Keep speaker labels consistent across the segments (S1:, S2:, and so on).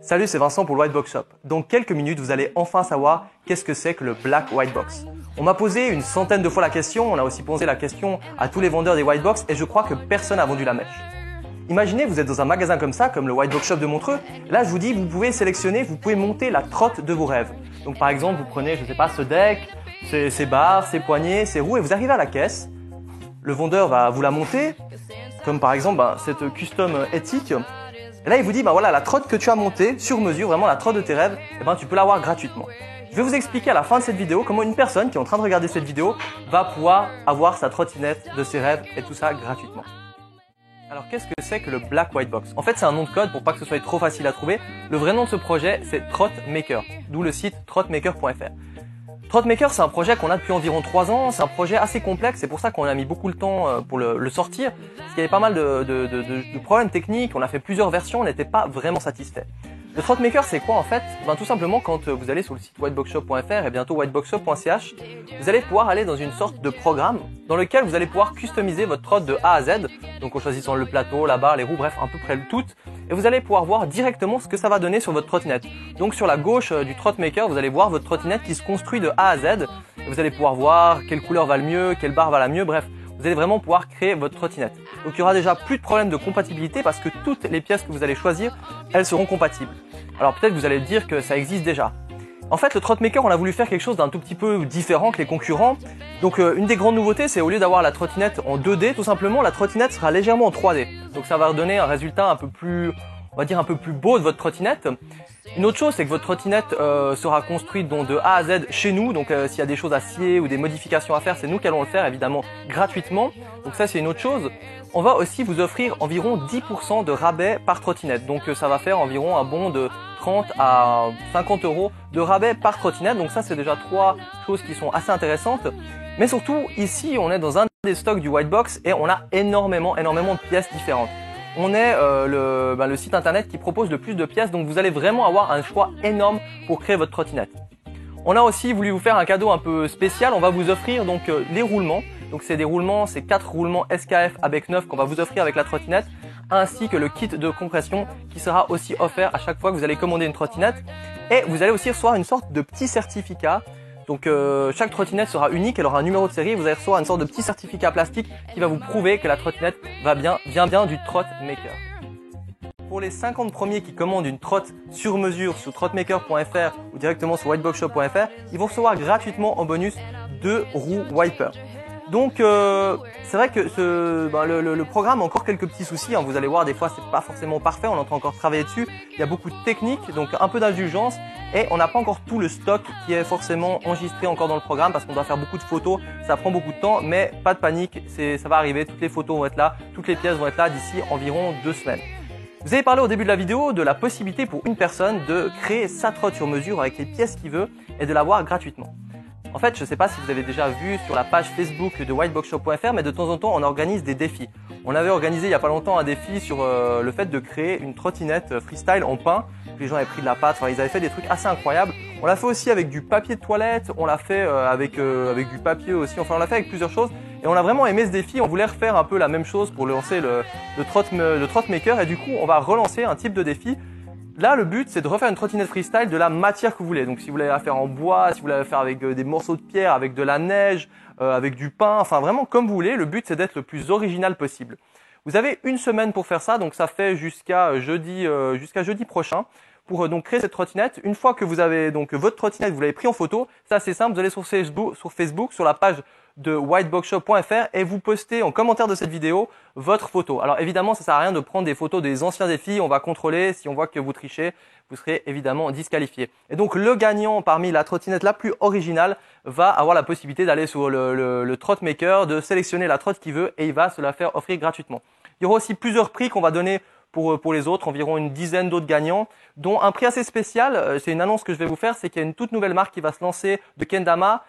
S1: Salut, c'est Vincent pour le White Box Shop. Dans quelques minutes, vous allez enfin savoir qu'est-ce que c'est que le Black White Box. On m'a posé une centaine de fois la question, on a aussi posé la question à tous les vendeurs des White Box et je crois que personne n'a vendu la mèche. Imaginez, vous êtes dans un magasin comme ça, comme le White Box Shop de Montreux. Là, je vous dis, vous pouvez sélectionner, vous pouvez monter la trotte de vos rêves. Donc par exemple, vous prenez, je sais pas, ce deck, ces barres, ces poignées, ces roues et vous arrivez à la caisse. Le vendeur va vous la monter, comme par exemple cette custom éthique. Et là, il vous dit, voilà, la trotte que tu as montée sur mesure, vraiment la trotte de tes rêves, tu peux l'avoir gratuitement. Je vais vous expliquer à la fin de cette vidéo comment une personne qui est en train de regarder cette vidéo va pouvoir avoir sa trottinette de ses rêves et tout ça gratuitement. Alors, qu'est-ce que c'est que le Black White Box? En fait, c'est un nom de code pour pas que ce soit trop facile à trouver. Le vrai nom de ce projet, c'est Trottmaker, d'où le site trottmaker.fr. Trottmaker, c'est un projet qu'on a depuis environ 3 ans. C'est un projet assez complexe. C'est pour ça qu'on a mis beaucoup de temps pour le sortir. Parce qu'il y avait pas mal de problèmes techniques. On a fait plusieurs versions. On n'était pas vraiment satisfait. Le Trottmaker, c'est quoi en fait? Tout simplement, quand vous allez sur le site whiteboxshop.fr et bientôt whiteboxshop.ch, vous allez pouvoir aller dans une sorte de programme dans lequel vous allez pouvoir customiser votre trotte de A à Z. Donc en choisissant le plateau, la barre, les roues, bref, à peu près le tout. Et vous allez pouvoir voir directement ce que ça va donner sur votre trottinette. Donc sur la gauche du Trottmaker, vous allez voir votre trottinette qui se construit de A à Z. Et vous allez pouvoir voir quelle couleur va le mieux, quelle barre va la mieux, bref. Vous allez vraiment pouvoir créer votre trottinette. Donc il y aura déjà plus de problème de compatibilité parce que toutes les pièces que vous allez choisir, elles seront compatibles. Alors peut-être que vous allez dire que ça existe déjà. En fait, le Trottmaker, on a voulu faire quelque chose d'un tout petit peu différent que les concurrents. Donc une des grandes nouveautés, c'est au lieu d'avoir la trottinette en 2D, tout simplement, la trottinette sera légèrement en 3D. Donc ça va donner un résultat un peu plus, on va dire un peu plus beau de votre trottinette. Une autre chose, c'est que votre trottinette sera construite donc de A à Z chez nous. Donc s'il y a des choses à scier ou des modifications à faire, c'est nous qui allons le faire évidemment gratuitement. Donc ça, c'est une autre chose. On va aussi vous offrir environ 10% de rabais par trottinette. Donc ça va faire environ un bon de 30 à 50 € de rabais par trottinette. Donc ça, c'est déjà 3 choses qui sont assez intéressantes. Mais surtout, ici, on est dans un des stocks du White Box et on a énormément de pièces différentes. On est le site internet qui propose le plus de pièces, donc vous allez vraiment avoir un choix énorme pour créer votre trottinette. On a aussi voulu vous faire un cadeau un peu spécial, on va vous offrir donc les roulements. Donc c'est des roulements, c'est 4 roulements SKF avec 9 qu'on va vous offrir avec la trottinette, ainsi que le kit de compression qui sera aussi offert à chaque fois que vous allez commander une trottinette. Et vous allez aussi recevoir une sorte de petit certificat. Donc chaque trottinette sera unique, elle aura un numéro de série et vous allez recevoir une sorte de petit certificat plastique qui va vous prouver que la trottinette vient bien du Trottmaker. Pour les 50 premiers qui commandent une trotte sur mesure sur trottmaker.fr ou directement sur whiteboxshop.fr, ils vont recevoir gratuitement en bonus 2 roues wiper. Donc c'est vrai que le programme a encore quelques petits soucis, hein. Vous allez voir, des fois c'est pas forcément parfait, on est en train encore de travailler dessus. Il y a beaucoup de techniques, donc un peu d'indulgence et on n'a pas encore tout le stock qui est forcément enregistré encore dans le programme parce qu'on doit faire beaucoup de photos, ça prend beaucoup de temps, mais pas de panique, ça va arriver, toutes les photos vont être là, toutes les pièces vont être là d'ici environ 2 semaines. Vous avez parlé au début de la vidéo de la possibilité pour une personne de créer sa trotte sur mesure avec les pièces qu'il veut et de l'avoir gratuitement. En fait, je ne sais pas si vous avez déjà vu sur la page Facebook de whiteboxshop.fr, mais de temps en temps, on organise des défis. On avait organisé il n'y a pas longtemps un défi sur le fait de créer une trottinette freestyle en pain. Les gens avaient pris de la pâte, ils avaient fait des trucs assez incroyables. On l'a fait aussi avec du papier de toilette, on l'a fait avec du papier aussi, enfin on l'a fait avec plusieurs choses. Et on a vraiment aimé ce défi, on voulait refaire un peu la même chose pour lancer le Trottmaker et du coup on va relancer un type de défi. Là, le but, c'est de refaire une trottinette freestyle de la matière que vous voulez. Donc, si vous voulez la faire en bois, si vous voulez la faire avec des morceaux de pierre, avec de la neige, avec du pain, enfin vraiment comme vous voulez. Le but, c'est d'être le plus original possible. Vous avez une semaine pour faire ça, donc ça fait jusqu'à jeudi prochain pour donc créer cette trottinette. Une fois que vous avez donc votre trottinette, vous l'avez pris en photo, c'est assez simple. Vous allez sur Facebook, sur la page de whiteboxshop.fr et vous postez en commentaire de cette vidéo votre photo. Alors évidemment, ça sert à rien de prendre des photos des anciens défis. On va contrôler. Si on voit que vous trichez, vous serez évidemment disqualifié. Et donc le gagnant parmi la trottinette la plus originale va avoir la possibilité d'aller sur le Trottmaker, de sélectionner la trotte qu'il veut et il va se la faire offrir gratuitement. Il y aura aussi plusieurs prix qu'on va donner pour les autres, environ une dizaine d'autres gagnants, dont un prix assez spécial. C'est une annonce que je vais vous faire, c'est qu'il y a une toute nouvelle marque qui va se lancer de kendama,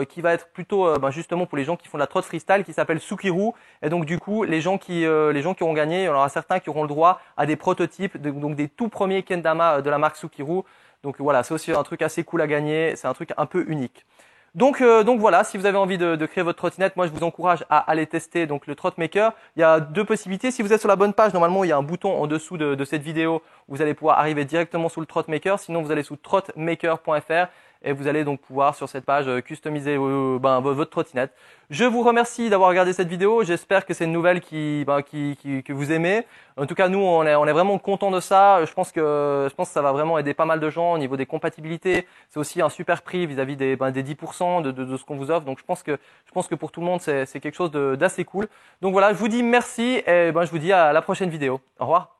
S1: qui va être plutôt justement pour les gens qui font de la trotte freestyle, qui s'appelle Sukiru. Et donc du coup, les gens qui auront gagné, il y en aura certains qui auront le droit à des prototypes, donc des tout premiers kendama de la marque Sukiru. Donc voilà, c'est aussi un truc assez cool à gagner, c'est un truc un peu unique. Donc voilà, si vous avez envie de créer votre trottinette, moi je vous encourage à aller tester donc le TrotMaker. Il y a deux possibilités. Si vous êtes sur la bonne page, normalement il y a un bouton en dessous de cette vidéo où vous allez pouvoir arriver directement sous le TrotMaker. Sinon vous allez sous trotmaker.fr et vous allez donc pouvoir sur cette page customiser votre trottinette. Je vous remercie d'avoir regardé cette vidéo. J'espère que c'est une nouvelle que vous aimez. En tout cas, nous, on est vraiment content de ça. Je pense que ça va vraiment aider pas mal de gens au niveau des compatibilités. C'est aussi un super prix vis-à-vis des 10% de ce qu'on vous offre. Donc, je pense que pour tout le monde, c'est quelque chose d'assez cool. Donc voilà, je vous dis merci et je vous dis à la prochaine vidéo. Au revoir.